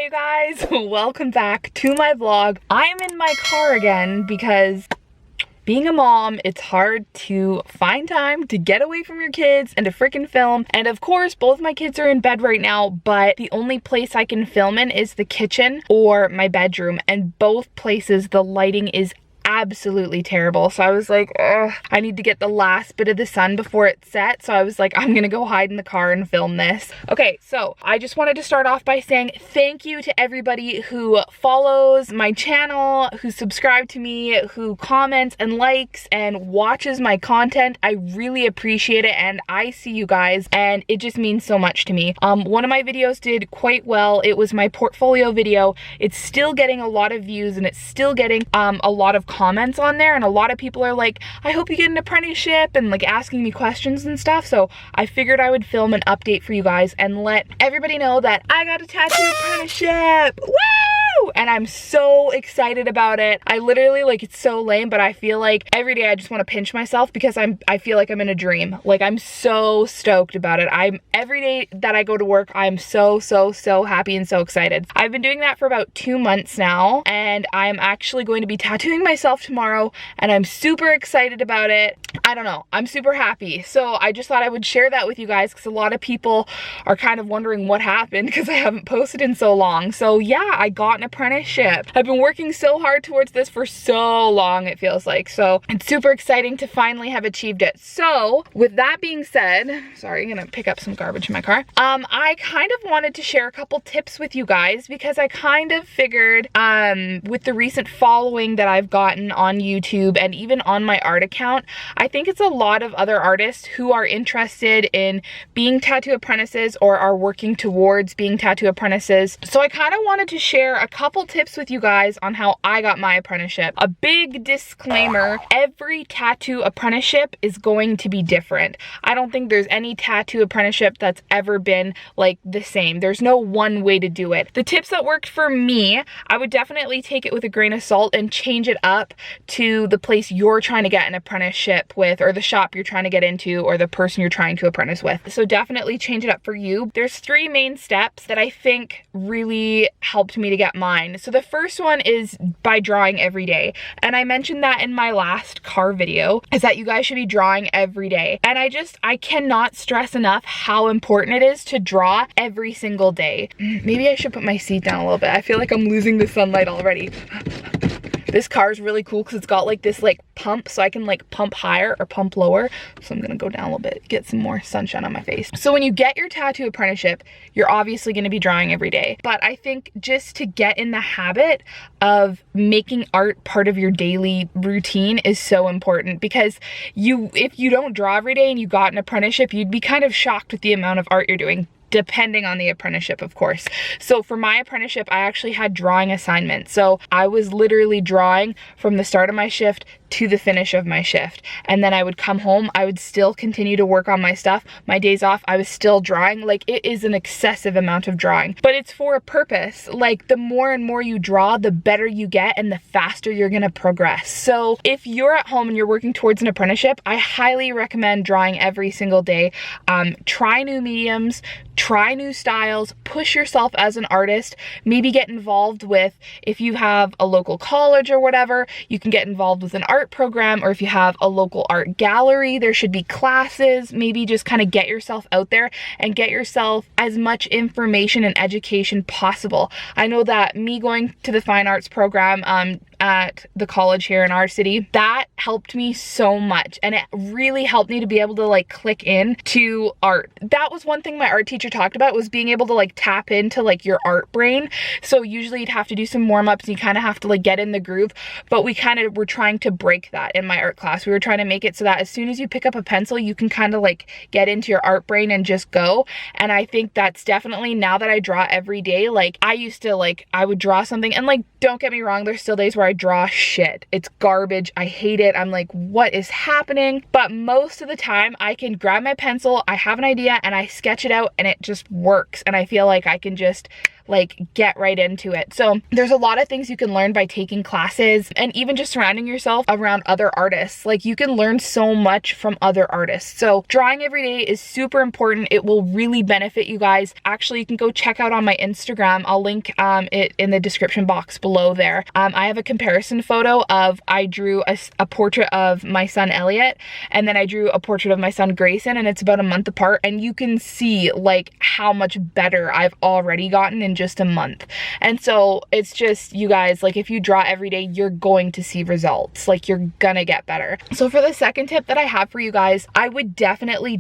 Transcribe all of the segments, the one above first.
Hey guys, welcome back to my vlog. I'm in my car again because being a mom, it's hard to find time to get away from your kids and to freaking film. And of course, both my kids are in bed right now, but the only place I can film in is the kitchen or my bedroom. And both places, the lighting is absolutely terrible. So I was like, ugh, I need to get the last bit of the sun before it sets. So I was like, I'm gonna go hide in the car and film this. Okay, so I just wanted to start off by saying thank you to everybody who follows my channel, who subscribe to me, who comments and likes and watches my content. I really appreciate it, and I see you guys, and it just means so much to me. One of my videos did quite well. It was my portfolio video. It's still getting a lot of views, and it's still getting a lot of comments on there, and a lot of people are like, I hope you get an apprenticeship, and like asking me questions and stuff. So I figured I would film an update for you guys and let everybody know that I got a tattoo apprenticeship. Woo! And I'm so excited about it. I literally, like, it's so lame, but I feel like every day I just want to pinch myself because I feel like I'm in a dream. Like, I'm so stoked about it. Every day that I go to work, I'm so happy and so excited. I've been doing that for about 2 months now, and I'm actually going to be tattooing myself tomorrow, and I'm super excited about it. I don't know, I'm super happy. So I just thought I would share that with you guys because a lot of people are kind of wondering what happened because I haven't posted in so long. So yeah, I got an apprenticeship. I've been working so hard towards this for so long, it feels like. So it's super exciting to finally have achieved it. So with that being said, sorry, I'm gonna pick up some garbage in my car. I kind of wanted to share a couple tips with you guys because I kind of figured with the recent following that I've gotten on YouTube and even on my art account, I think it's a lot of other artists who are interested in being tattoo apprentices or are working towards being tattoo apprentices. So I kind of wanted to share a couple tips with you guys on how I got my apprenticeship. A big disclaimer, every tattoo apprenticeship is going to be different. I don't think there's any tattoo apprenticeship that's ever been like the same. There's no one way to do it. The tips that worked for me, I would definitely take it with a grain of salt and change it up to the place you're trying to get an apprenticeship with, or the shop you're trying to get into, or the person you're trying to apprentice with. So definitely change it up for you. There's 3 main steps that I think really helped me to get mine. So the first one is by drawing every day. And I mentioned that in my last car video, is that you guys should be drawing every day. And I cannot stress enough how important it is to draw every single day. Maybe I should put my seat down a little bit. I feel like I'm losing the sunlight already. This car is really cool because it's got like this like pump, so I can like pump higher or pump lower. So I'm gonna go down a little bit, get some more sunshine on my face. So when you get your tattoo apprenticeship, you're obviously gonna be drawing every day. But I think just to get in the habit of making art part of your daily routine is so important, because if you don't draw every day and you got an apprenticeship, you'd be kind of shocked with the amount of art you're doing, depending on the apprenticeship, of course. So for my apprenticeship, I actually had drawing assignments. So I was literally drawing from the start of my shift to the finish of my shift. And then I would come home, I would still continue to work on my stuff. My days off, I was still drawing. Like, it is an excessive amount of drawing, but it's for a purpose. Like, the more and more you draw, the better you get and the faster you're gonna progress. So if you're at home and you're working towards an apprenticeship, I highly recommend drawing every single day. Try new mediums, try new styles, push yourself as an artist, maybe get involved with, if you have a local college or whatever, you can get involved with an art program, or if you have a local art gallery, there should be classes. Maybe just kind of get yourself out there and get yourself as much information and education possible. I know that me going to the fine arts program at the college here in our city, that helped me so much, and it really helped me to be able to like click in to art. That was one thing my art teacher talked about, was being able to like tap into like your art brain. So usually you'd have to do some warm-ups and you kind of have to like get in the groove, but we kind of were trying to break that in my art class. We were trying to make it so that as soon as you pick up a pencil, you can kind of like get into your art brain and just go. And I think that's definitely, now that I draw every day, like I used to, like, I would draw something and like, don't get me wrong, there's still days where I draw shit. It's garbage. I hate it. I'm like, what is happening? But most of the time I can grab my pencil, I have an idea, and I sketch it out, and it just works. And I feel like I can just like get right into it. So there's a lot of things you can learn by taking classes, and even just surrounding yourself around other artists. Like you can learn so much from other artists. So drawing every day is super important. It will really benefit you guys. Actually, you can go check out on my Instagram. I'll link it in the description box below there. I have a comparison photo of, I drew a portrait of my son Elliot, and then I drew a portrait of my son Grayson, and it's about a month apart, and you can see like how much better I've already gotten in just a month. And so it's just, you guys, like if you draw every day, you're going to see results. Like you're gonna get better. So for the second tip that I have for you guys, I would definitely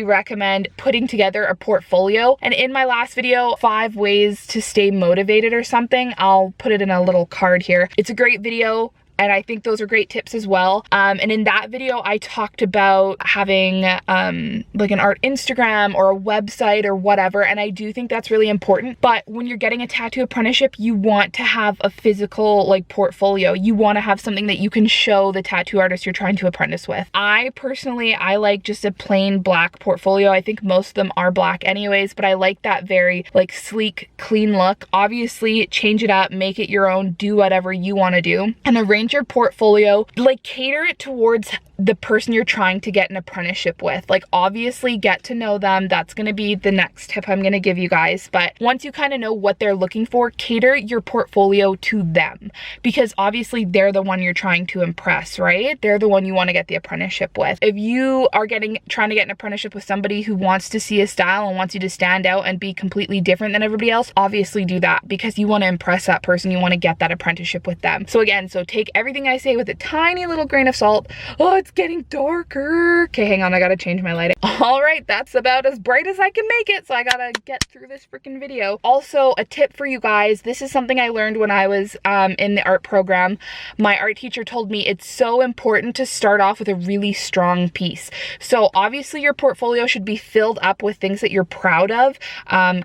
recommend putting together a portfolio. And in my last video, 5 ways to stay motivated or something, I'll put it in a little card here. It's a great video, and I think those are great tips as well. And in that video, I talked about having like an art Instagram or a website or whatever. And I do think that's really important. But when you're getting a tattoo apprenticeship, you want to have a physical like portfolio. You want to have something that you can show the tattoo artist you're trying to apprentice with. I personally, I like just a plain black portfolio. I think most of them are black anyways, but I like that very like sleek, clean look. Obviously, change it up, make it your own, do whatever you want to do, and arrange your portfolio, like cater it towards the person you're trying to get an apprenticeship with. Like obviously get to know them. That's going to be the next tip I'm going to give you guys. But once you kind of know what they're looking for, cater your portfolio to them, because obviously they're the one you're trying to impress, right? They're the one you want to get the apprenticeship with. If you are trying to get an apprenticeship with somebody who wants to see a style and wants you to stand out and be completely different than everybody else, obviously do that, because you want to impress that person. You want to get that apprenticeship with them. So again, so take everything I say with a tiny little grain of salt. Oh, it's getting darker. Okay, hang on, I gotta change my lighting. All right, that's about as bright as I can make it, so I gotta get through this freaking video. Also, a tip for you guys, this is something I learned when I was in the art program. My art teacher told me it's so important to start off with a really strong piece. So obviously your portfolio should be filled up with things that you're proud of.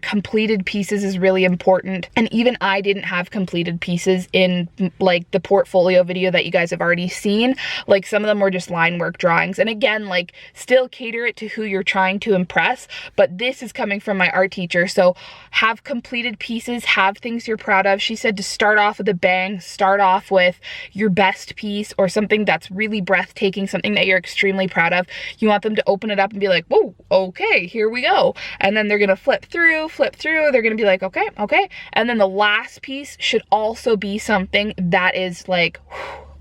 Completed pieces is really important, and even I didn't have completed pieces in like the portfolio video that you guys have already seen. Like some of them were just line work drawings, and again, like still cater it to who you're trying to impress, but this is coming from my art teacher. So have completed pieces, have things you're proud of. She said to start off with a bang, start off with your best piece or something that's really breathtaking, something that you're extremely proud of. You want them to open it up and be like, whoa, okay, here we go. And then they're gonna flip through, they're gonna be like, okay. And then the last piece should also be something that is like,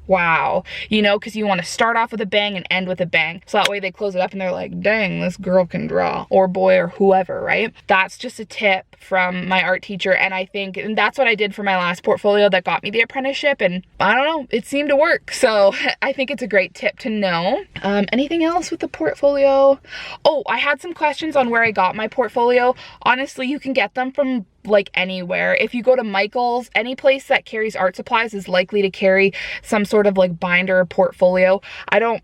wow, you know, because you want to start off with a bang and end with a bang. So that way they close it up and they're like, dang, this girl can draw, or boy, or whoever, right? That's just a tip from my art teacher. And I think, and that's what I did for my last portfolio that got me the apprenticeship. And I don't know, it seemed to work. So I think it's a great tip to know. Anything else with the portfolio? Oh, I had some questions on where I got my portfolio. Honestly, you can get them from like anywhere. If you go to Michael's, any place that carries art supplies is likely to carry some sort of like binder or portfolio.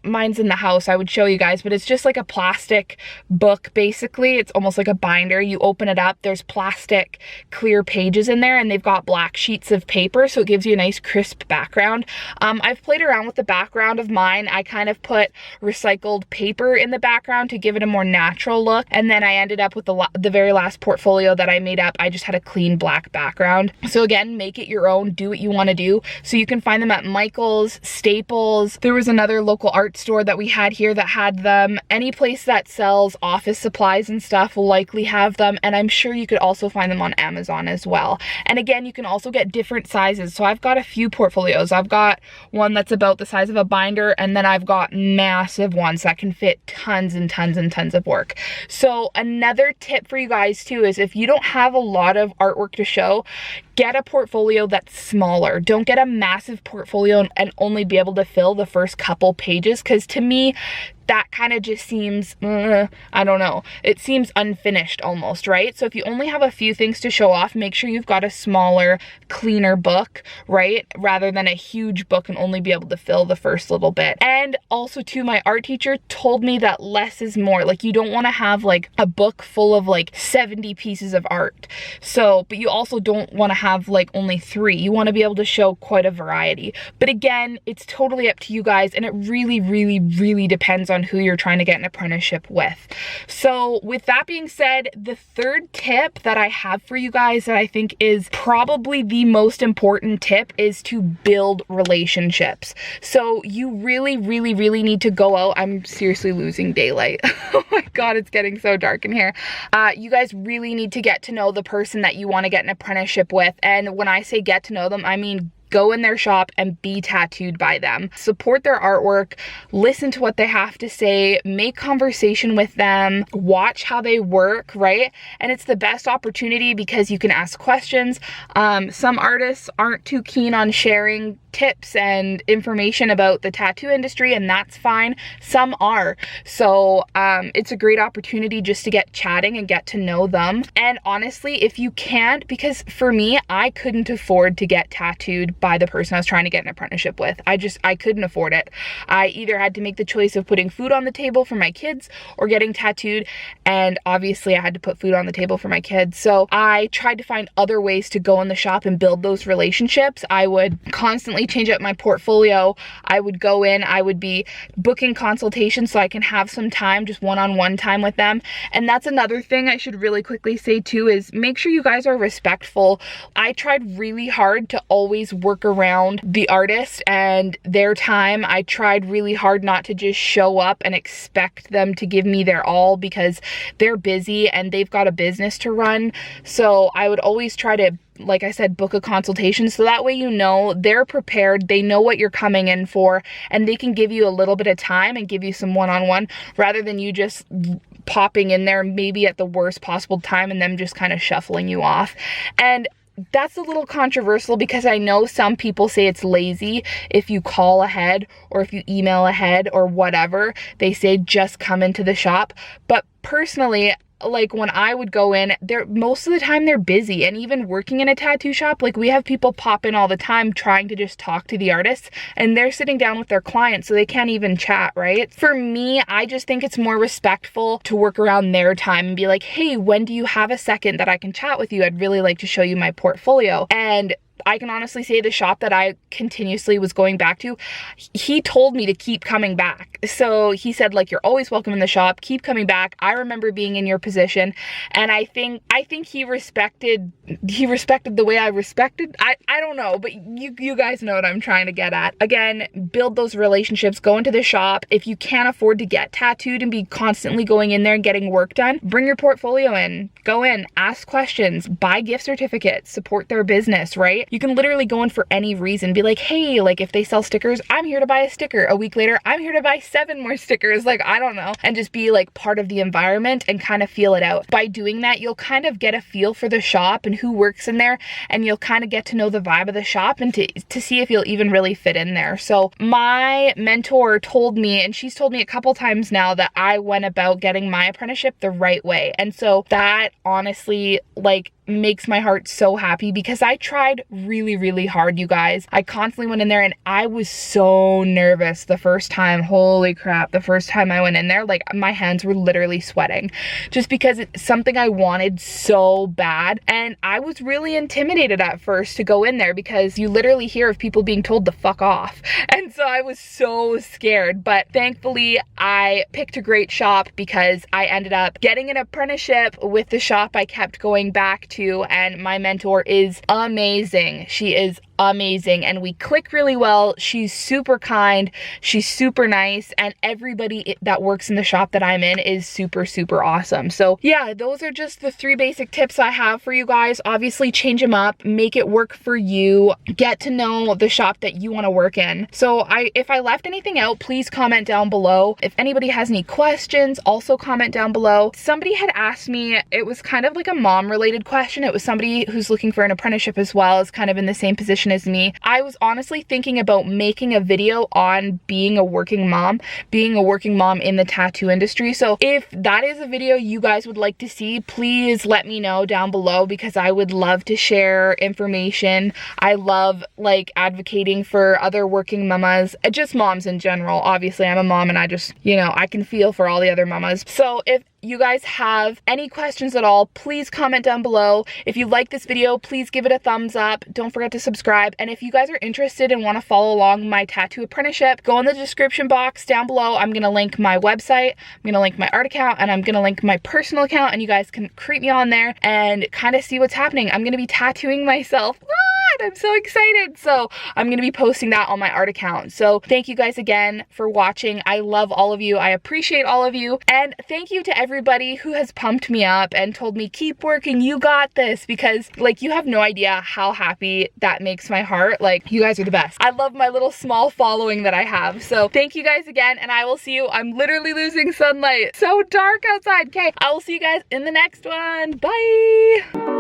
Mine's in the house, I would show you guys, but it's just like a plastic book basically. It's almost like a binder. You open it up, there's plastic clear pages in there, and they've got black sheets of paper, so it gives you a nice crisp background. I've played around with the background of mine. I kind of put recycled paper in the background to give it a more natural look, and then I ended up with the very last portfolio that I made up. I just had a clean black background. So again, make it your own, do what you want to do. So you can find them at Michael's, Staples. There was another local art store that we had here that had them. Any place that sells office supplies and stuff will likely have them, and I'm sure you could also find them on Amazon as well. And again, you can also get different sizes. So I've got a few portfolios. I've got one that's about the size of a binder, and then I've got massive ones that can fit tons and tons and tons of work. So another tip for you guys too is if you don't have a lot of artwork to show, get a portfolio that's smaller. Don't get a massive portfolio and only be able to fill the first couple pages, because to me that kind of just seems, I don't know, it seems unfinished almost, right? So if you only have a few things to show off, make sure you've got a smaller, cleaner book, right? Rather than a huge book and only be able to fill the first little bit. And also too, my art teacher told me that less is more. Like you don't want to have like a book full of like 70 pieces of art. So, but you also don't want to have like only 3. You want to be able to show quite a variety. But again, it's totally up to you guys, and it really, really, really depends on who you're trying to get an apprenticeship with. So with that being said, the third tip that I have for you guys that I think is probably the most important tip is to build relationships. So you really, really, really need to go out. I'm seriously losing daylight. Oh my God, it's getting so dark in here. You guys really need to get to know the person that you want to get an apprenticeship with. And when I say get to know them, I mean go in their shop and be tattooed by them. Support their artwork, listen to what they have to say, make conversation with them, watch how they work, right? And it's the best opportunity because you can ask questions. Some artists aren't too keen on sharing tips and information about the tattoo industry, and that's fine. Some are. So it's a great opportunity just to get chatting and get to know them. And honestly, if you can't, because for me, I couldn't afford to get tattooed by the person I was trying to get an apprenticeship with. I couldn't afford it. I either had to make the choice of putting food on the table for my kids or getting tattooed, and obviously I had to put food on the table for my kids. So I tried to find other ways to go in the shop and build those relationships. I would constantly change up my portfolio. I would go in, I would be booking consultations so I can have some time, just one-on-one time with them. And that's another thing I should really quickly say too, is make sure you guys are respectful. I tried really hard to always work around the artist and their time. I tried really hard not to just show up and expect them to give me their all, because they're busy and they've got a business to run. So I would always try to, like I said, book a consultation, so that way you know they're prepared, they know what you're coming in for, and they can give you a little bit of time and give you some one-on-one, rather than you just popping in there maybe at the worst possible time and them just kind of shuffling you off. And that's a little controversial because I know some people say it's lazy if you call ahead or if you email ahead or whatever. They say just come into the shop. But personally, like when I would go in, most of the time they're busy. And even working in a tattoo shop, like we have people pop in all the time trying to just talk to the artists, and they're sitting down with their clients, so they can't even chat, right? For me, I just think it's more respectful to work around their time and be like, hey, when do you have a second that I can chat with you? I'd really like to show you my portfolio. And I can honestly say the shop that I continuously was going back to, he told me to keep coming back. So he said, like, you're always welcome in the shop, keep coming back. I remember being in your position. And I think he respected the way I respected. I don't know, but you guys know what I'm trying to get at. Again, build those relationships, go into the shop. If you can't afford to get tattooed and be constantly going in there and getting work done, bring your portfolio in, go in, ask questions, buy gift certificates, support their business, right? You can literally go in for any reason, be like, hey, like if they sell stickers, I'm here to buy a sticker. A week later, I'm here to buy 7 more stickers. Like, I don't know. And just be like part of the environment and kind of feel it out. By doing that, you'll kind of get a feel for the shop and who works in there, and you'll kind of get to know the vibe of the shop and to see if you'll even really fit in there. So my mentor told me, and she's told me a couple times now, that I went about getting my apprenticeship the right way. And so that honestly, like, makes my heart so happy, because I tried really, really hard, you guys. I constantly went in there and I was so nervous the first time. Holy crap. The first time I went in there, like my hands were literally sweating, just because it's something I wanted so bad. And I was really intimidated at first to go in there, because you literally hear of people being told to fuck off. And so I was so scared, but thankfully I picked a great shop, because I ended up getting an apprenticeship with the shop I kept going back to. And my mentor is amazing. She is amazing, and we click really well. She's super kind, she's super nice, and everybody that works in the shop that I'm in is super, super awesome. So yeah, those are just the 3 basic tips I have for you guys. Obviously change them up, make it work for you, get to know the shop that you want to work in. So if I left anything out, please comment down below. If anybody has any questions, also comment down below. Somebody had asked me, it was kind of like a mom related question. It was somebody who's looking for an apprenticeship as well, as kind of in the same position as me. I was honestly thinking about making a video on being a working mom in the tattoo industry. So if that is a video you guys would like to see, please let me know down below, because I would love to share information. I love like advocating for other working mamas, just moms in general. Obviously I'm a mom, and I just, you know, I can feel for all the other mamas. So if you guys have any questions at all, please comment down below. If you like this video, please give it a thumbs up. Don't forget to subscribe. And if you guys are interested and want to follow along my tattoo apprenticeship, go in the description box down below. I'm going to link my website, I'm going to link my art account, and I'm going to link my personal account, and you guys can creep me on there and kind of see what's happening. I'm going to be tattooing myself. I'm so excited. So I'm going to be posting that on my art account. So thank you guys again for watching. I love all of you. I appreciate all of you. And thank you to everybody who has pumped me up and told me, keep working, you got this, because like, you have no idea how happy that makes my heart. Like, you guys are the best. I love my little small following that I have. So thank you guys again, and I will see you. I'm literally losing sunlight. So dark outside. Okay, I will see you guys in the next one. Bye.